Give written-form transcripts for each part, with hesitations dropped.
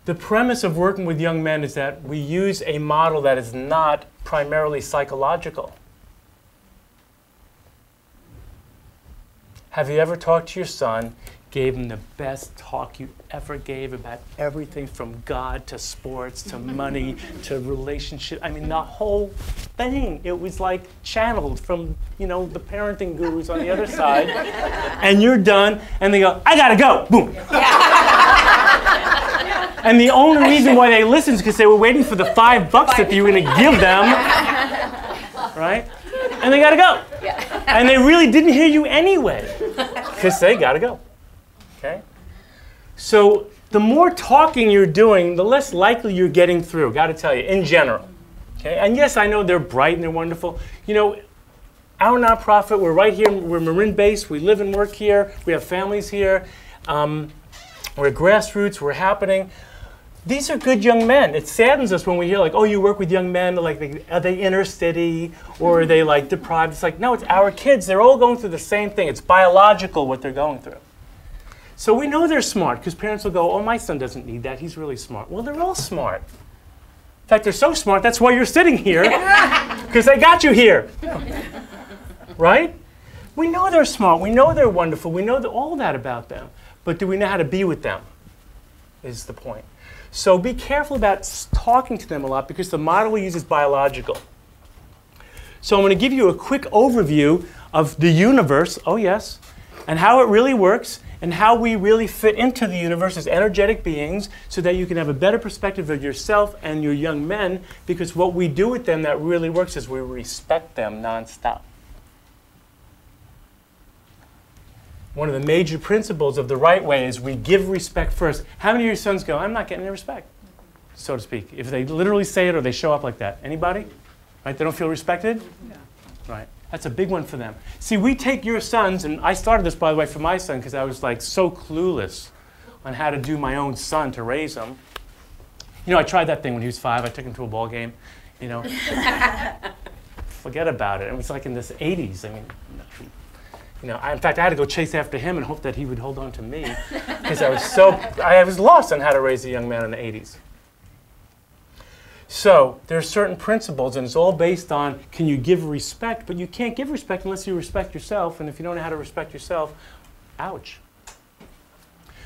The premise of working with young men is that we use a model that is not primarily psychological. Have you ever talked to your son, gave him the best talk you ever gave about everything from God to sports to money to relationship? I mean, the whole thing. It was like channeled from, you know, the parenting gurus on the other side. And you're done, and they go, I gotta go, boom. And the only reason why they listened is because they were waiting for the $5 that you were going to give them, right? And they got to go. And they really didn't hear you anyway because they got to go, okay? So the more talking you're doing, the less likely you're getting through, got to tell you, in general, okay? And yes, I know they're bright and they're wonderful. You know, our nonprofit, we're right here, we're Marin-based, we live and work here, we have families here, we're grassroots, we're happening. These are good young men. It saddens us when we hear like, oh, you work with young men, like are they inner city or are they like deprived? It's like, no, it's our kids. They're all going through the same thing. It's biological what they're going through. So we know they're smart because parents will go, oh, my son doesn't need that. He's really smart. Well, they're all smart. In fact, they're so smart, that's why you're sitting here because they got you here, right? We know they're smart. We know they're wonderful. We know all that about them. But do we know how to be with them is the point. So be careful about talking to them a lot because the model we use is biological. So I'm going to give you a quick overview of the universe, oh yes, and how it really works and how we really fit into the universe as energetic beings so that you can have a better perspective of yourself and your young men because what we do with them that really works is we respect them nonstop. One of the major principles of the right way is we give respect first. How many of your sons go, I'm not getting any respect, so to speak? If they literally say it or they show up like that. Anybody? Right? They don't feel respected? Yeah. Right. That's a big one for them. See, we take your sons, and I started this, by the way, for my son because I was like so clueless on how to do my own son to raise him. You know, I tried that thing when he was 5. I took him to a ball game, you know. Forget about it. It was like in the 80s. I mean, you know, in fact, I had to go chase after him and hope that he would hold on to me because I was lost on how to raise a young man in the 80s. So there are certain principles, and it's all based on can you give respect, but you can't give respect unless you respect yourself, and if you don't know how to respect yourself, ouch.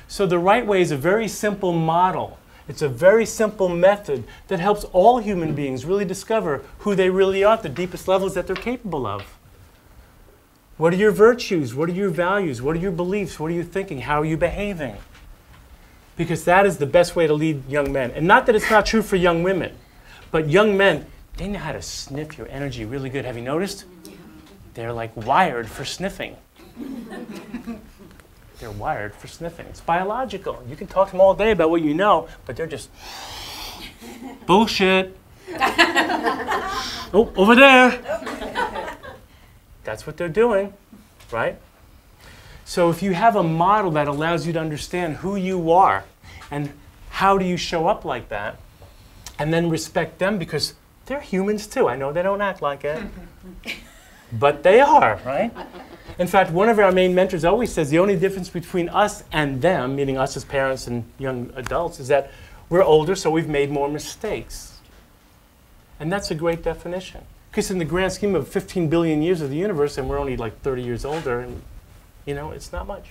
So the right way is a very simple model. It's a very simple method that helps all human beings really discover who they really are at the deepest levels that they're capable of. What are your virtues? What are your values? What are your beliefs? What are you thinking? How are you behaving? Because that is the best way to lead young men. And not that it's not true for young women, but young men, they know how to sniff your energy really good. Have you noticed? They're like wired for sniffing. They're wired for sniffing. It's biological. You can talk to them all day about what you know, but they're just bullshit. Oh, over there. That's what they're doing, right? So if you have a model that allows you to understand who you are and how do you show up like that, and then respect them because they're humans too. I know they don't act like it, but they are, right? In fact, one of our main mentors always says the only difference between us and them, meaning us as parents and young adults, is that we're older, so we've made more mistakes. And that's a great definition. Because in the grand scheme of 15 billion years of the universe, and we're only like 30 years older, and you know, it's not much.